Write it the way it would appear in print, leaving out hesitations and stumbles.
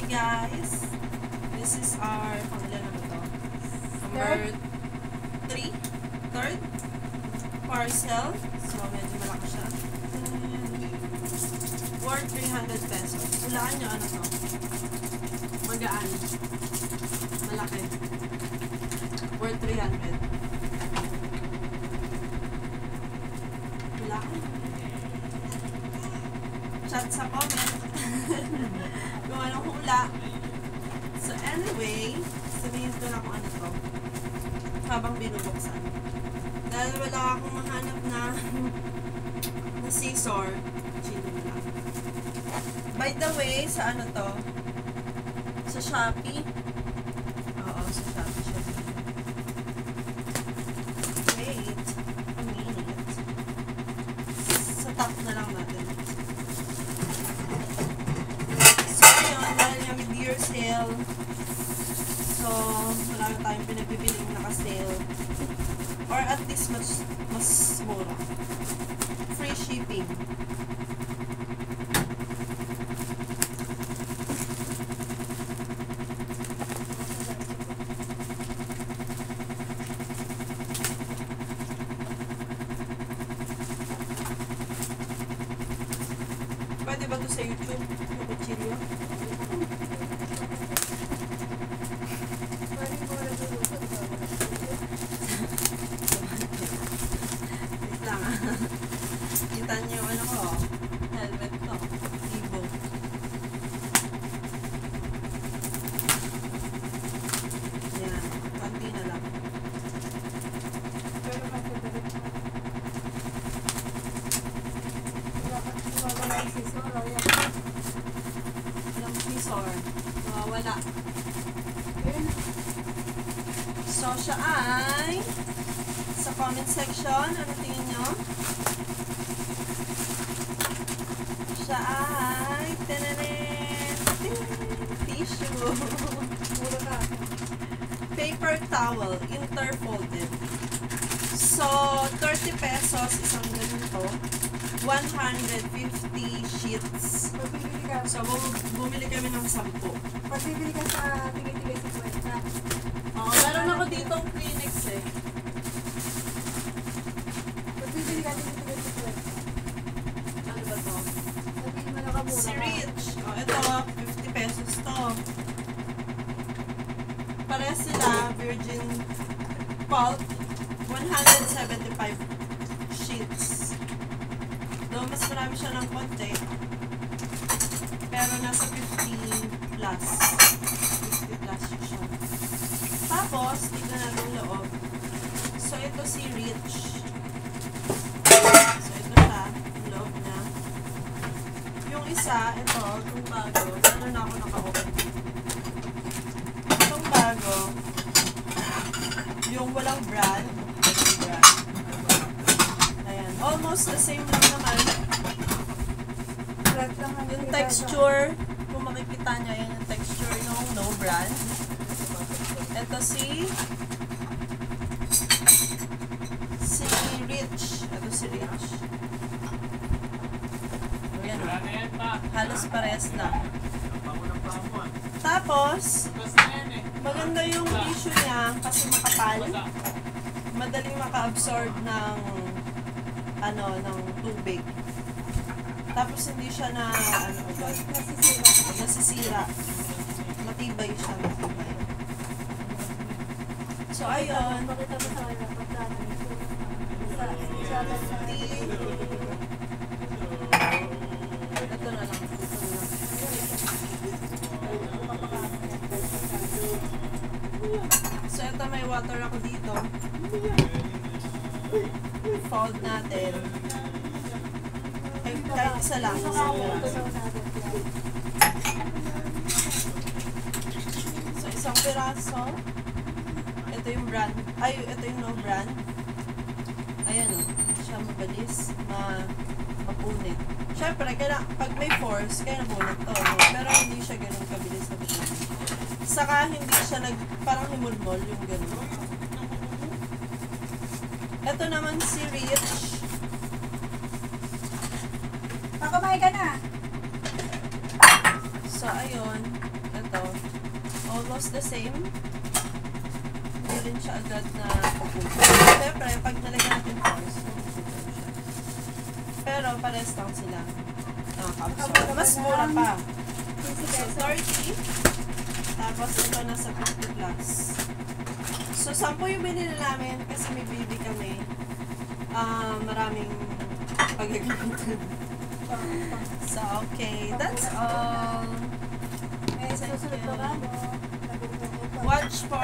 guys. This is our, ilan na ba to? Number 3? Third? Parcel. So, medyo malaki siya. Worth 300 pesos. Hulaan nyo ano to? Magaan. Malaki. Worth 300. Hulaan. Chat sa comment. Kung anong hula. So anyway, sabihin ko na kung ano to. Habang binubuksan. Dahil wala akong mahanap na scissor. Chino na lang. By the way, sa ano to? Sa Shopee. Oo, sa Shopee. Wait. A minute. Sa top na lang natin. So, yun. Dahil yung mid-year sale. So, wala na tayong pinagbibiling naka-sale. Or at least mas mura. Free shipping. Pwede ba ito sa YouTube? Yung kutsilyo? Wait lang ah. Kita niyo ano ko? Helmet ko. Ibo. Yan. Konti na lang. Walang scissor. Wala. So, siya ay sa comment section, ano tingin nyo? Siya ay tissue. Paper towel, interfolded. So, 30 pesos isang ganito. 150 sheets. So, bumili kami ng 10. Pagbibili ka sa tigay-tigay sa kwenta. Oo, meron ako ditong Kleenex eh. Pagbibili ka tigay-tigay sa kwenta. Ano ba to? Sabihin mo nakamura Si Rich. O, ito, 50 pesos to. Parehas sila, virgin pulp, 175 sheets. Though mas marami siya ng konti. Pero nasa 50 plus. 50 plus siya. Tapos, tignan natin yung loob. So, ito si Rich. So, ito siya. Yung loob niya. Yung isa, ito, itong bago. Meron na ako naka-open. Itong bago, yung walang brand. Ayan. Almost the same lang naman. Yung texture, kung makikita nyo, yan yung texture ng no brand. Ito si Rich. Ito si Rich. Ayan o. Halos parehas lang. Tapos, maganda yung tissue niya kasi makapal. Madaling maka-absorb ng ng tubig. Tapos hindi siya na nasisira. Matibay siya, matibay. So ayun. Pakita mo sa kanila pagkano Ito na lang. So ito may water ako dito. Fold natin. Kahit isa lang. So, isang piraso. Ito yung brand. Ay, ito yung no brand. Ayan o. Hindi siya mabalis. Mapunit. Siyempre, pag may force, kaya napunit to. No? Pero hindi siya ganun kabilis na mapunit. Saka, hindi siya parang himulmol yung ganun. Ito naman si Rich. Kumain ka na. So, ayun. Ito ito, almost the same. Hindi rin siya agad na puputo. Siyempre, pag nalagyan natin force, puputo siya. Pero pares lang sila. Nakaka-absorb. Mas mura pa. 15 So, pesos. 30. Tapos ito nasa 50 plus. So, 10 yung binili namin kasi may baby kami. Maraming pagagamitan. So, okay. That's all. May susunod pa ba? Watch for